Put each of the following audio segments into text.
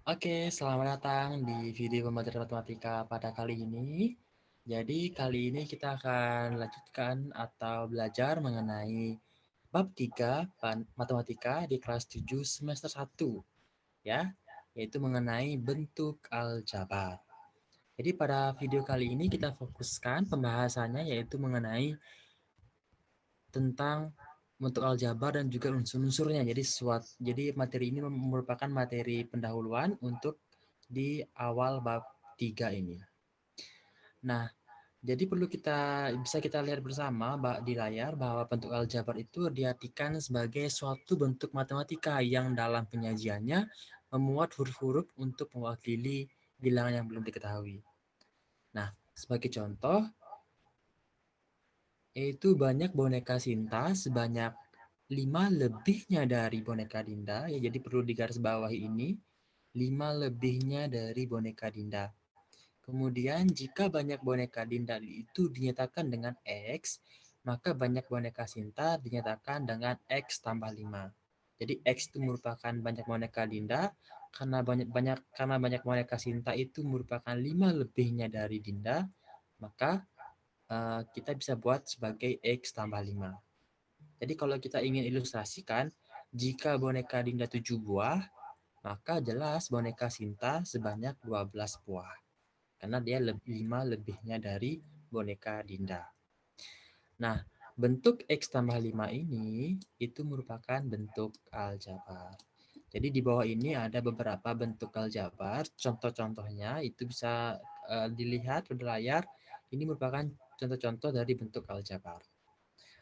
Oke, selamat datang di video pembelajaran matematika pada kali ini. Jadi, kali ini kita akan lanjutkan atau belajar mengenai bab 3 matematika di kelas 7 semester 1, ya, yaitu mengenai bentuk aljabar. Jadi, pada video kali ini kita fokuskan pembahasannya yaitu mengenai tentang bentuk aljabar dan juga unsur-unsurnya. Jadi materi ini merupakan materi pendahuluan untuk di awal bab 3 ini. Nah, jadi bisa kita lihat bersama di layar bahwa bentuk aljabar itu diartikan sebagai suatu bentuk matematika yang dalam penyajiannya memuat huruf-huruf untuk mewakili bilangan yang belum diketahui. Nah, sebagai contoh, yaitu banyak boneka Sinta sebanyak 5 lebihnya dari boneka Dinda. Ya, jadi perlu digarisbawahi ini, 5 lebihnya dari boneka Dinda. Kemudian jika banyak boneka Dinda itu dinyatakan dengan X, maka banyak boneka Sinta dinyatakan dengan X tambah 5. Jadi X itu merupakan banyak boneka Dinda, karena banyak boneka Sinta itu merupakan 5 lebihnya dari Dinda, maka kita bisa buat sebagai X tambah 5. Jadi kalau kita ingin ilustrasikan, jika boneka Dinda 7 buah, maka jelas boneka Sinta sebanyak 12 buah. Karena dia 5 lebihnya dari boneka Dinda. Nah, bentuk X tambah 5 ini itu merupakan bentuk aljabar. Jadi di bawah ini ada beberapa bentuk aljabar. Contoh-contohnya itu bisa dilihat di layar. Ini merupakan contoh-contoh dari bentuk aljabar.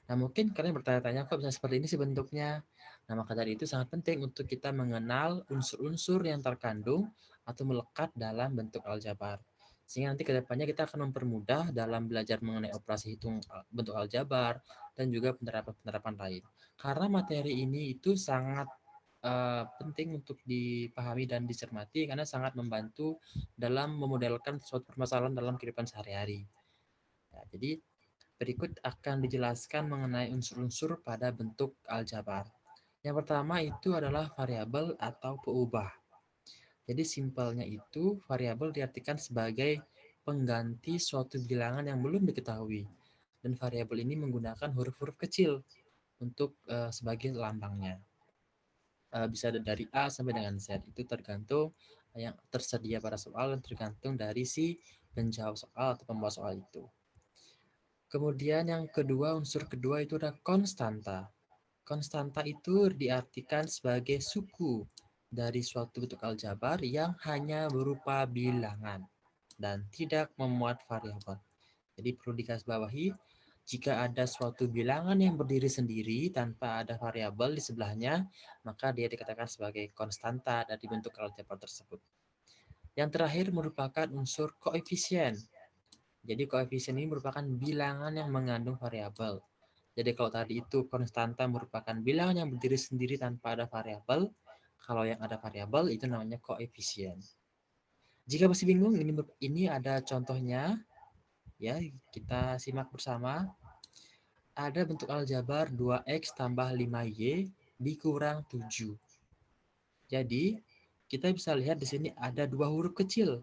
Nah, mungkin kalian bertanya-tanya, kok bisa seperti ini sih bentuknya? Nah, maka dari itu sangat penting untuk kita mengenal unsur-unsur yang terkandung atau melekat dalam bentuk aljabar. Sehingga nanti ke depannya kita akan mempermudah dalam belajar mengenai operasi hitung bentuk aljabar dan juga penerapan-penerapan lain. Karena materi ini itu sangat penting untuk dipahami dan dicermati karena sangat membantu dalam memodelkan suatu permasalahan dalam kehidupan sehari-hari. Ya, jadi berikut akan dijelaskan mengenai unsur-unsur pada bentuk aljabar. Yang pertama itu adalah variabel atau peubah. Jadi simpelnya itu variabel diartikan sebagai pengganti suatu bilangan yang belum diketahui. Dan variabel ini menggunakan huruf-huruf kecil untuk sebagai lambangnya. Bisa dari A sampai dengan Z. Itu tergantung yang tersedia pada soal dan tergantung dari si penjawab soal atau pembawa soal itu. Kemudian yang kedua, unsur kedua itu ada konstanta. Konstanta itu diartikan sebagai suku dari suatu bentuk aljabar yang hanya berupa bilangan dan tidak memuat variabel. Jadi perlu digarisbawahi, jika ada suatu bilangan yang berdiri sendiri tanpa ada variabel di sebelahnya, maka dia dikatakan sebagai konstanta dari bentuk aljabar tersebut. Yang terakhir merupakan unsur koefisien. Jadi koefisien ini merupakan bilangan yang mengandung variabel. Jadi kalau tadi itu konstanta merupakan bilangan yang berdiri sendiri tanpa ada variabel, kalau yang ada variabel itu namanya koefisien. Jika masih bingung, ini ada contohnya, ya kita simak bersama. Ada bentuk aljabar 2x tambah 5y dikurang 7. Jadi kita bisa lihat di sini ada dua huruf kecil,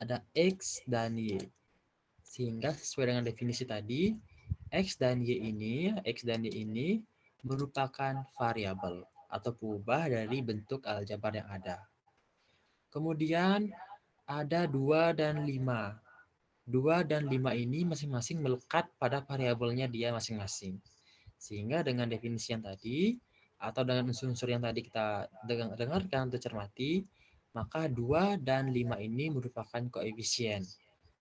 ada x dan y. Sehingga sesuai dengan definisi tadi, X dan Y ini merupakan variabel atau peubah dari bentuk aljabar yang ada. Kemudian ada 2 dan 5. 2 dan 5 ini masing-masing melekat pada variabelnya dia masing-masing. Sehingga dengan definisi yang tadi, atau dengan unsur-unsur yang tadi kita dengarkan atau cermati, maka 2 dan 5 ini merupakan koefisien.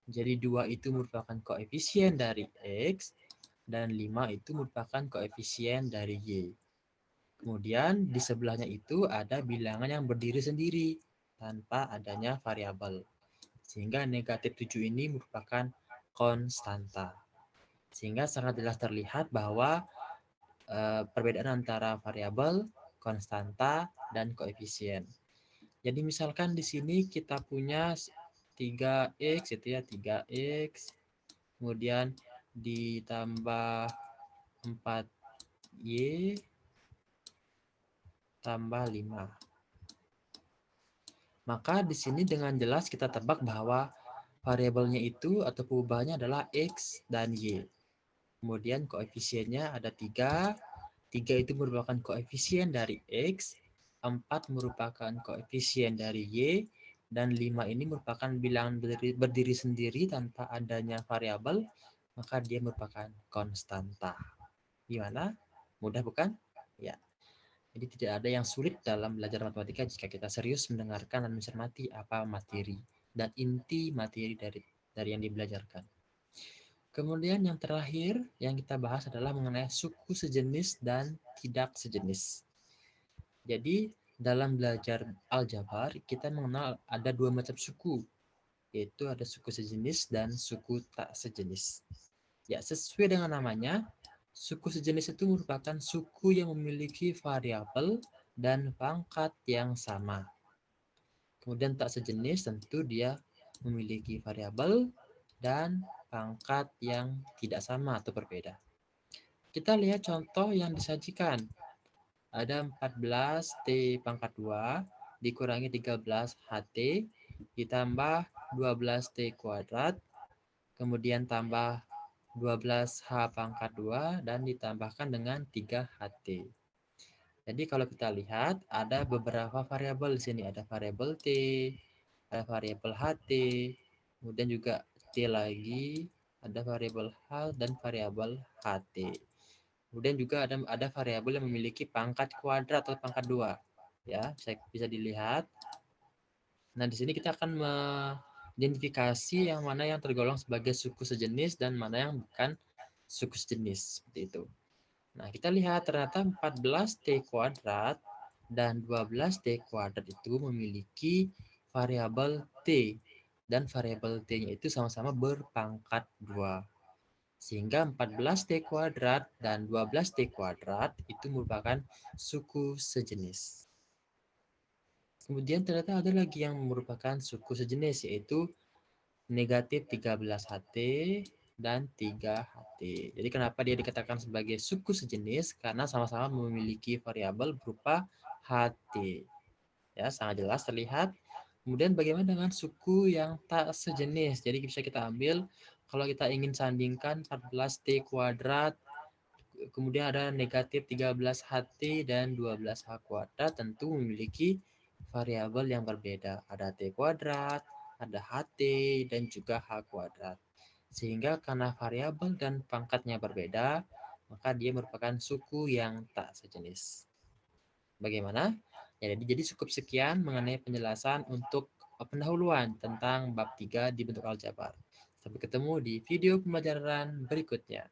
Jadi 2 itu merupakan koefisien dari X, dan 5 itu merupakan koefisien dari Y. Kemudian di sebelahnya itu ada bilangan yang berdiri sendiri tanpa adanya variabel. Sehingga negatif 7 ini merupakan konstanta. Sehingga sangat jelas terlihat bahwa perbedaan antara variabel, konstanta, dan koefisien. Jadi misalkan di sini kita punya 3x itu ya, 3x, kemudian ditambah 4y tambah 5. Maka di sini dengan jelas kita tebak bahwa variabelnya itu atau perubahannya adalah X dan Y. Kemudian koefisiennya ada 3. 3 itu merupakan koefisien dari X, 4 merupakan koefisien dari Y, dan 5 ini merupakan bilangan berdiri sendiri tanpa adanya variabel, maka dia merupakan konstanta. Gimana? Mudah bukan? Ya. Jadi tidak ada yang sulit dalam belajar matematika jika kita serius mendengarkan dan mencermati apa materi dan inti materi dari yang dibelajarkan. Kemudian yang terakhir yang kita bahas adalah mengenai suku sejenis dan tidak sejenis. Jadi dalam belajar aljabar kita mengenal ada dua macam suku, yaitu ada suku sejenis dan suku tak sejenis. Ya, sesuai dengan namanya, suku sejenis itu merupakan suku yang memiliki variabel dan pangkat yang sama. Kemudian tak sejenis tentu dia memiliki variabel dan pangkat yang tidak sama atau berbeda. Kita lihat contoh yang disajikan. Ada 14T pangkat 2 dikurangi 13HT ditambah 12T kuadrat, kemudian tambah 12H pangkat 2 dan ditambahkan dengan 3HT. Jadi kalau kita lihat ada beberapa variabel di sini, ada variabel T, ada variabel HT, kemudian juga T lagi, ada variabel H dan variabel HT. Kemudian juga ada variabel yang memiliki pangkat kuadrat atau pangkat 2. Ya, bisa dilihat. Nah, di sini kita akan mengidentifikasi yang mana yang tergolong sebagai suku sejenis dan mana yang bukan suku sejenis, seperti itu. Nah, kita lihat ternyata 14T kuadrat dan 12T kuadrat itu memiliki variabel T. Dan variabel T-nya itu sama-sama berpangkat 2. Sehingga 14T kuadrat dan 12T kuadrat itu merupakan suku sejenis. Kemudian ternyata ada lagi yang merupakan suku sejenis, yaitu negatif 13HT dan 3HT. Jadi kenapa dia dikatakan sebagai suku sejenis? Karena sama-sama memiliki variabel berupa HT. Ya, sangat jelas terlihat. Kemudian bagaimana dengan suku yang tak sejenis? Jadi bisa kita ambil kalau kita ingin sandingkan 14T kuadrat, kemudian ada negatif 13HT dan 12H kuadrat, tentu memiliki variabel yang berbeda. Ada T kuadrat, ada HT, dan juga H kuadrat. Sehingga karena variabel dan pangkatnya berbeda, maka dia merupakan suku yang tak sejenis. Bagaimana? Ya, jadi cukup sekian mengenai penjelasan untuk pendahuluan tentang bab 3 di bentuk aljabar. Sampai ketemu di video pembelajaran berikutnya.